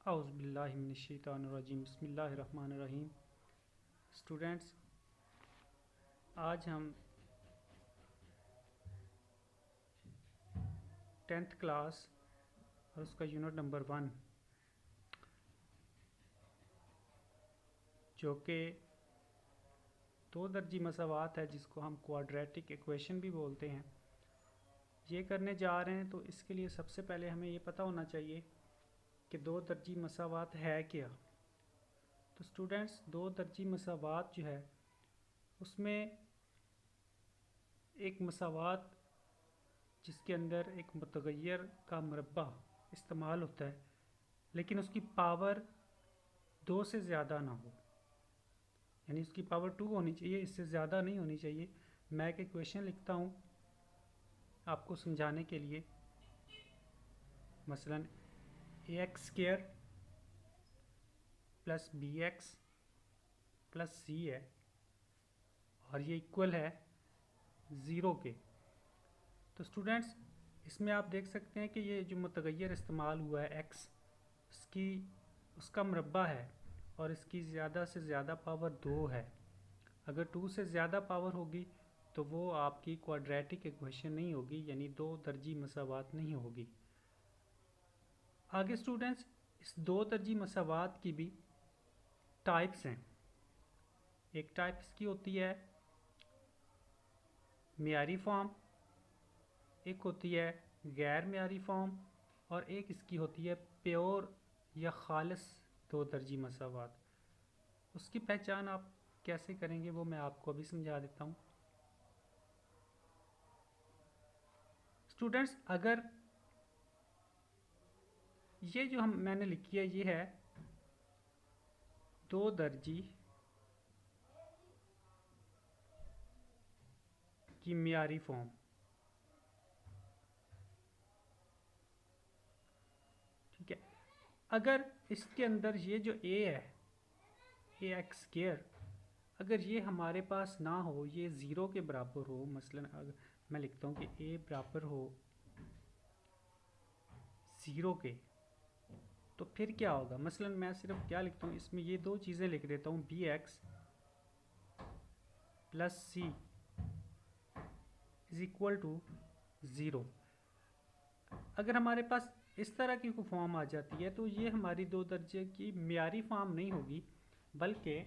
औज़ुबिल्लाहिमिनश्शैतानिर्रजीम बिस्मिल्लाहिर्रहमानिर्रहीम। स्टूडेंट्स, आज हम 10th क्लास और उसका यूनिट नंबर 1 जो कि दो दर्जी मसावात है, जिसको हम क्वाड्रेटिक इक्वेशन भी बोलते हैं, ये करने जा रहे हैं। तो इसके लिए सबसे पहले हमें ये पता होना चाहिए कि दो दर्जी मसावात है क्या। तो स्टूडेंट्स, दो दर्जी मसावात जो है उसमें एक मसावात जिसके अंदर एक मुतगय्यर का मरबा इस्तेमाल होता है, लेकिन उसकी पावर 2 से ज़्यादा ना हो, यानी उसकी पावर 2 होनी चाहिए, इससे ज़्यादा नहीं होनी चाहिए। मैं एक इक्वेशन लिखता हूँ आपको समझाने के लिए। मसलन ax² plus bx plus c है और ये इक्वल है 0 के। तो स्टूडेंट्स, इसमें आप देख सकते हैं कि ये जो मुतगय्यर इस्तेमाल हुआ है x, उसका मरबा है और इसकी ज़्यादा से ज़्यादा पावर 2 है। अगर 2 से ज़्यादा पावर होगी तो वो आपकी क्वाड्रेटिक इक्वेशन नहीं होगी, यानी दो दर्जी मसावात नहीं होगी। आगे स्टूडेंट्स, इस दो दर्जी मसावात की भी टाइप्स हैं। एक टाइप इसकी होती है मियारी फॉर्म, एक होती है गैर मियारी फॉर्म, और एक इसकी होती है प्योर या खालिस दो दर्जी मसावात। उसकी पहचान आप कैसे करेंगे वो मैं आपको अभी समझा देता हूँ। स्टूडेंट्स, अगर ये जो मैंने लिखी है, ये है दो दर्जी की मियारी फॉर्म। ठीक है, अगर इसके अंदर ये जो a है, ax², अगर ये हमारे पास ना हो, ये 0 के बराबर हो, मसलन अगर मैं लिखता हूँ कि a बराबर हो 0 के, तो फिर क्या होगा। मसलन मैं सिर्फ क्या लिखता हूँ, इसमें ये दो चीज़ें लिख देता हूँ, bx plus c is equal to 0। अगर हमारे पास इस तरह की कोई फॉर्म आ जाती है तो ये हमारी दो दर्जे की मियारी फॉर्म नहीं होगी, बल्कि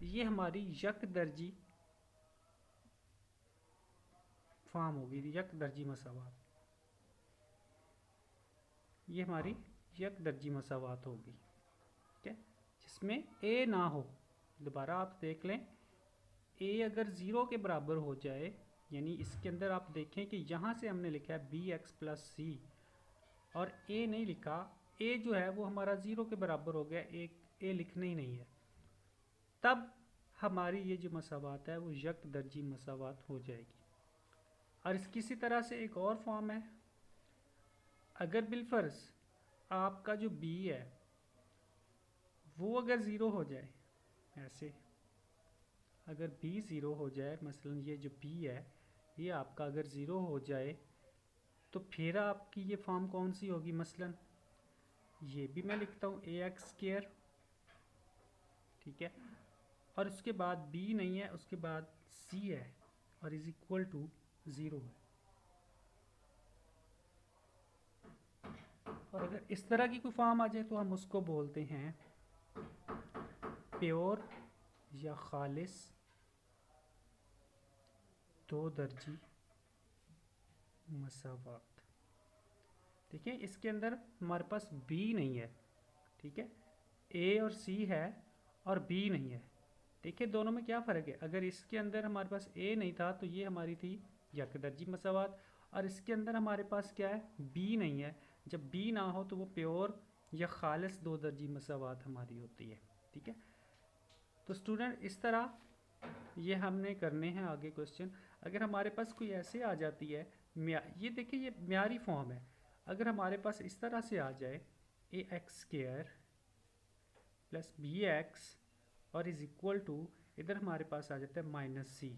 ये हमारी यक दर्जी फॉर्म होगी, यक दर्जी मसावात। ये हमारी यक दर्जी मसावात होगी, ठीक है, जिसमें a ना हो। दोबारा आप देख लें, a अगर 0 के बराबर हो जाए, यानी इसके अंदर आप देखें कि यहाँ से हमने लिखा है bx प्लस c और a नहीं लिखा, a जो है वो हमारा 0 के बराबर हो गया, a लिखना ही नहीं है, तब हमारी ये जो मसावात है वो यक दर्जी मसावात हो जाएगी। और इसकी इसी तरह से एक और फॉर्म है, अगर बिलफर्ज आपका जो b है वो अगर 0 हो जाए, ऐसे अगर b 0 हो जाए, मसलन ये जो b है ये आपका अगर 0 हो जाए, तो फिर आपकी ये फॉर्म कौन सी होगी। मसलन ये भी मैं लिखता हूँ ax², ठीक है, और उसके बाद b नहीं है, उसके बाद c है और इज इक्वल टू 0 है। और अगर इस तरह की कोई फॉर्म आ जाए तो हम उसको बोलते हैं प्योर या खालिस दो दर्जी मसावात। देखिए, इसके अंदर हमारे पास b नहीं है, ठीक है, a और c है और b नहीं है। देखिए दोनों में क्या फ़र्क है। अगर इसके अंदर हमारे पास a नहीं था तो ये हमारी थी यकदर्जी मसावात, और इसके अंदर हमारे पास क्या है, b नहीं है। जब b ना हो तो वो प्योर या खालिस दो दर्जी मसावात हमारी होती है, ठीक है। तो स्टूडेंट, इस तरह ये हमने करने हैं आगे क्वेश्चन। अगर हमारे पास कोई ऐसे आ जाती है, ये देखिए ये म्यारी फॉर्म है, अगर हमारे पास इस तरह से आ जाए ax² प्लस bx और इज इक्वल टू, इधर हमारे पास आ जाता है -c,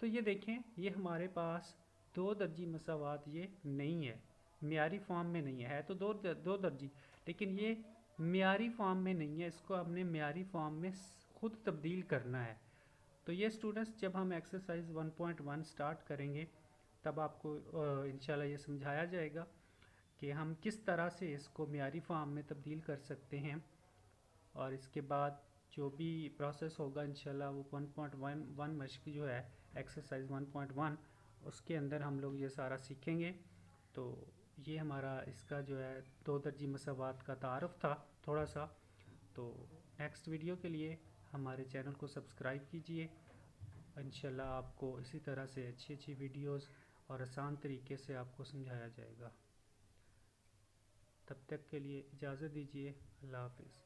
तो ये देखें ये हमारे पास दो दर्जी मसावात ये नहीं है, मियारी फॉर्म में नहीं है तो दो दर्जी, लेकिन ये मियारी फॉर्म में नहीं है, इसको हमने मियारी फॉर्म में खुद तब्दील करना है। तो ये स्टूडेंट्स जब हम एक्सरसाइज 1.1 स्टार्ट करेंगे तब आपको इंशाल्लाह ये समझाया जाएगा कि हम किस तरह से इसको मियारी फॉर्म में तब्दील कर सकते हैं। और इसके बाद जो भी प्रोसेस होगा इंशाल्लाह वो 1.1 मश्क जो है एक्सरसाइज 1.1 उसके अंदर हम लोग ये सारा सीखेंगे। तो ये हमारा इसका जो है दो दर्जी मसावात का तारुफ था थोड़ा सा। तो नेक्स्ट वीडियो के लिए हमारे चैनल को सब्सक्राइब कीजिए। इंशाल्लाह आपको इसी तरह से अच्छी अच्छी वीडियोस और आसान तरीके से आपको समझाया जाएगा। तब तक के लिए इजाज़त दीजिए। अल्लाह हाफिज़।